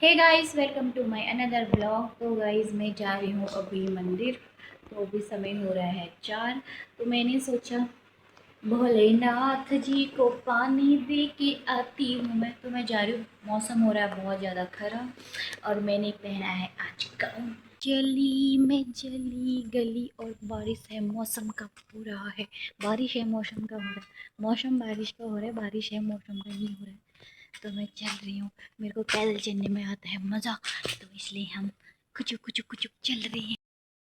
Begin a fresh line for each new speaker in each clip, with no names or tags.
Hey guys, welcome to my another blog. तो guys, मैं जा रही हूँ अभी मंदिर। तो अभी समय हो रहा है 4। तो मैंने सोचा भोलेनाथ जी को पानी दे के आती हूँ मैं। तो मैं जा रही हूँ। मौसम हो रहा है बहुत ज़्यादा खराब और मैंने पहना है आज गाउन। चली मैं चली गली और बारिश है, मौसम का पूरा है। बारिश है, मौसम का हो रहा है। मौसम बारिश का हो रहा है, बारिश है, मौसम का नहीं हो रहा है। तो मैं चल रही हूँ। मेरे को पैदल चलने में आता है मज़ा, तो इसलिए हम कुचुक कुचुक कुचुक चल रहे हैं।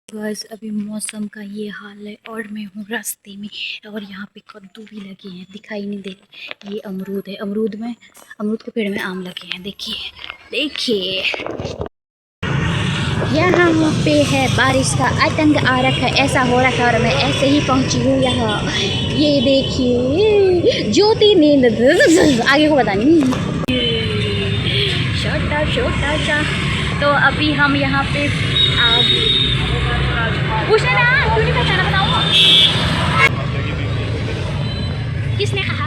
बस अभी मौसम का ये हाल है और मैं हूँ रास्ते में। और यहाँ पे कद्दू भी लगे हैं, दिखाई नहीं दे रहे। ये अमरूद है, अमरूद के पेड़ में आम लगे हैं। देखिए देखिए, यहाँ पे है बारिश का आतंक आ रखा है, ऐसा हो रखा है। और मैं ऐसे ही पहुँची हूँ यहाँ। ये देखिए ज्योति नींद आगे को पता नहीं। छोटा छोटा सा। तो अभी हम यहाँ पे पूछना ना, क्यों नहीं पहचाना बताओ, किसने कहा।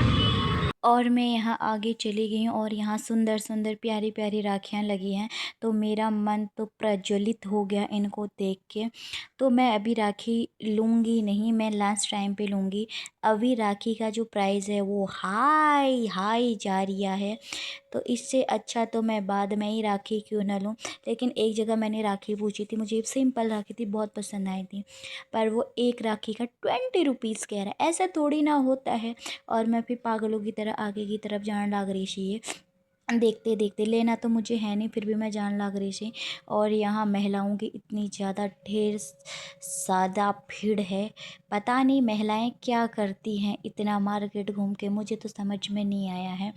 और मैं यहाँ आगे चली गई हूँ और यहाँ सुंदर सुंदर प्यारी प्यारी राखियाँ लगी हैं। तो मेरा मन तो प्रज्वलित हो गया इनको देख के। तो मैं अभी राखी लूँगी नहीं, मैं लास्ट टाइम पे लूँगी। अभी राखी का जो प्राइस है वो हाई हाई जा रहा है। तो इससे अच्छा तो मैं बाद में ही राखी क्यों ना लूँ। लेकिन एक जगह मैंने राखी पूछी थी, मुझे सिंपल राखी थी, बहुत पसंद आई थी। पर वो एक राखी का 20 रुपीज़ कह रहा है। ऐसा थोड़ी ना होता है। और मैं फिर पागलों की तरह आगे की तरफ जाने लग रही थी। देखते देखते लेना तो मुझे है नहीं, फिर भी मैं जान लग रही थी। और यहाँ महिलाओं की इतनी ज़्यादा ढेर ज़्यादा भीड़ है। पता नहीं महिलाएं क्या करती हैं इतना मार्केट घूम के, मुझे तो समझ में नहीं आया है।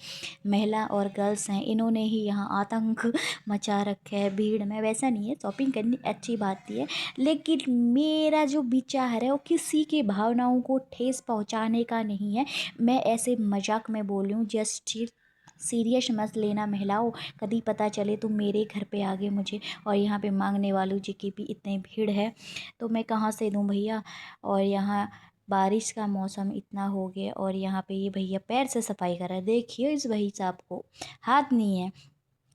महिला और गर्ल्स हैं, इन्होंने ही यहाँ आतंक मचा रखे है भीड़ में। वैसा नहीं है, शॉपिंग करनी अच्छी बात ही है, लेकिन मेरा जो विचार है वो किसी की भावनाओं को ठेस पहुँचाने का नहीं है। मैं ऐसे मजाक में बोल रही हूँ, जस्ट सीरियस मत लेना महिलाओं। कभी पता चले तुम मेरे घर पे आ गए मुझे, और यहाँ पे मांगने वालों जी की भी इतनी भीड़ है, तो मैं कहाँ से दूँ भैया। और यहाँ बारिश का मौसम इतना हो गया और यहाँ पे ये भैया पैर से सफाई कर रहा है। देखिए इस भाई साहब को हाथ नहीं है।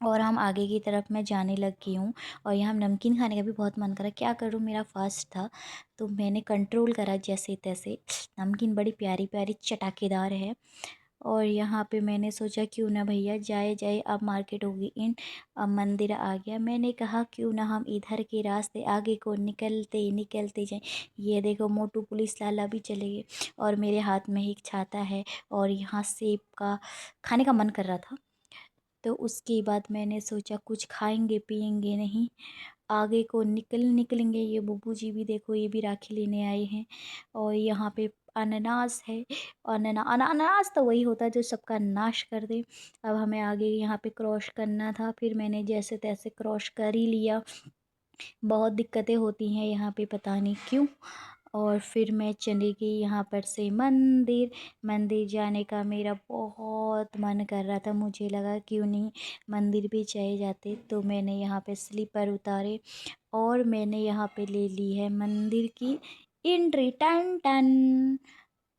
और हम आगे की तरफ मैं जाने लग गई हूँ। और यहाँ नमकीन खाने का भी बहुत मन करा, क्या करूँ, मेरा फास्ट था तो मैंने कंट्रोल करा जैसे तैसे। नमकीन बड़ी प्यारी प्यारी चटाकेदार है। और यहाँ पे मैंने सोचा क्यों ना भैया जाए जाए, अब मार्केट होगी इन, अब मंदिर आ गया। मैंने कहा क्यों ना हम इधर के रास्ते आगे को निकलते निकलते जाएं। ये देखो मोटू पुलिस लाला भी चले गए और मेरे हाथ में एक छाता है। और यहाँ सेब का खाने का मन कर रहा था, तो उसके बाद मैंने सोचा कुछ खाएंगे पिएंगे नहीं, आगे को निकलेंगे। ये बुब्बू जी भी देखो, ये भी राखी लेने आए हैं। और यहाँ पे अनानास है। अनानास तो वही होता है जो सबका नाश कर दे। अब हमें आगे यहाँ पे क्रॉस करना था, फिर मैंने जैसे तैसे क्रॉस कर ही लिया। बहुत दिक्कतें होती हैं यहाँ पे, पता नहीं क्यों। और फिर मैं चली गई यहाँ पर से मंदिर। मंदिर जाने का मेरा बहुत मन कर रहा था, मुझे लगा क्यों नहीं मंदिर भी चले जाते। तो मैंने यहाँ पे स्लीपर उतारे और मैंने यहाँ पे ले ली है मंदिर की एंट्री। Ton ton.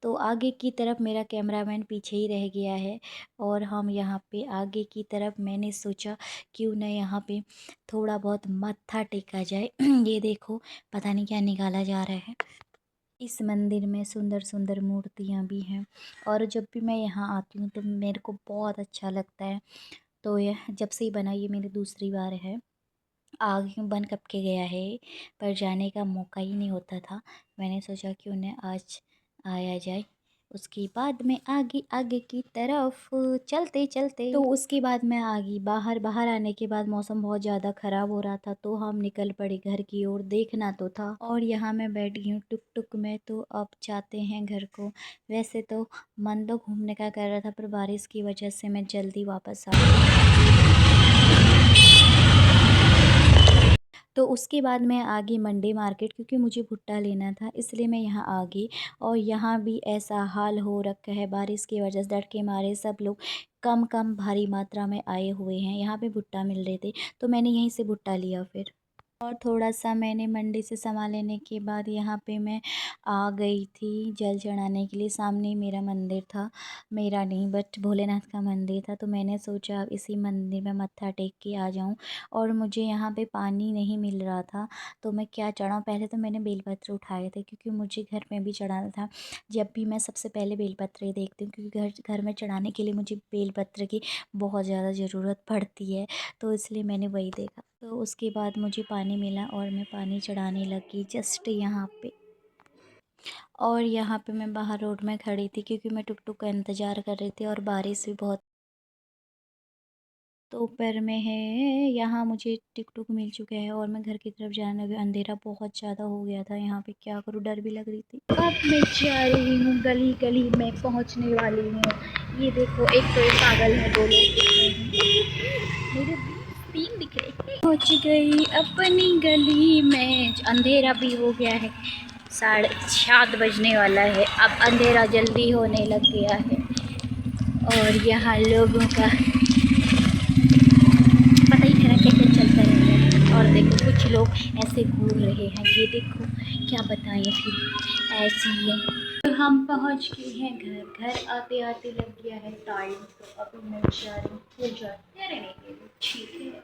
तो आगे की तरफ मेरा कैमरामैन पीछे ही रह गया है और हम यहाँ पे आगे की तरफ, मैंने सोचा क्यों ना यहाँ पे थोड़ा बहुत मत्था टेका जाए। ये देखो पता नहीं क्या निकाला जा रहा है। इस मंदिर में सुंदर सुंदर मूर्तियाँ भी हैं। और जब भी मैं यहाँ आती हूँ तो मेरे को बहुत अच्छा लगता है। तो यह जब से ही बना, ये मेरी दूसरी बार है। आगे बन कब के गया है, पर जाने का मौका ही नहीं होता था। मैंने सोचा क्यों न आज आया जाए। उसके बाद में आगे आगे की तरफ चलते चलते, तो उसके बाद मैं आ गई बाहर। बाहर आने के बाद मौसम बहुत ज़्यादा ख़राब हो रहा था, तो हम निकल पड़े घर की ओर, देखना तो था। और यहाँ मैं बैठ गई हूँ टुक टुक में, तो अब जाते हैं घर को। वैसे तो मन तो घूमने का कर रहा था, पर बारिश की वजह से मैं जल्दी वापस आ गई। तो उसके बाद मैं आ गई मंडी मार्केट, क्योंकि मुझे भुट्टा लेना था, इसलिए मैं यहाँ आ गई। और यहाँ भी ऐसा हाल हो रखा है बारिश की वजह से, डर के मारे सब लोग कम कम भारी मात्रा में आए हुए हैं। यहाँ पे भुट्टा मिल रहे थे तो मैंने यहीं से भुट्टा लिया। फिर और थोड़ा-सा मैंने मंडी से सामान लेने के बाद यहाँ पे मैं आ गई थी जल चढ़ाने के लिए। सामने ही मेरा मंदिर था, मेरा नहीं बट भोलेनाथ का मंदिर था, तो मैंने सोचा अब इसी मंदिर में मत्था टेक के आ जाऊँ। और मुझे यहाँ पे पानी नहीं मिल रहा था, तो मैं क्या चढ़ाऊँ। पहले तो मैंने बेलपत्र उठाए थे क्योंकि मुझे घर में भी चढ़ाना था। जब भी मैं सबसे पहले बेलपत्र ही देखती हूँ क्योंकि घर में चढ़ाने के लिए मुझे बेलपत्र की बहुत ज़्यादा ज़रूरत पड़ती है, तो इसलिए मैंने वही देखा। तो उसके बाद मुझे पानी मिला और मैं पानी चढ़ाने लगी जस्ट यहाँ पे। और यहाँ पे मैं बाहर रोड में खड़ी थी क्योंकि मैं टुक-टुक का इंतज़ार कर रही थी और बारिश भी बहुत दोपहर में है। यहाँ मुझे टुक-टुक मिल चुका है और मैं घर की तरफ जाने लगी। अंधेरा बहुत ज़्यादा हो गया था यहाँ पे, क्या करूँ, डर भी लग रही थी। अब मैं जा रही हूँ, गली-गली में पहुँचने वाली हूँ। ये देखो, एक तो ये पागल है, 2 लोग दिख रहे हैं। मेरे 3 दिख रहे हैं। पहुँच गई अपनी गली में। अंधेरा भी हो गया है, 7:30 बजने वाला है। अब अंधेरा जल्दी होने लग गया है और यहाँ लोगों का पता ही नहीं कैसे चलता रहता है। और देखो कुछ लोग ऐसे घूर रहे हैं, ये देखो, क्या बताएं, फिर ऐसी है। तो हम पहुंच गए हैं घर आते आते लग गया है टाइम, तो अभी मैं जा रही हूँ पूजा करने के लिए। ठीक है,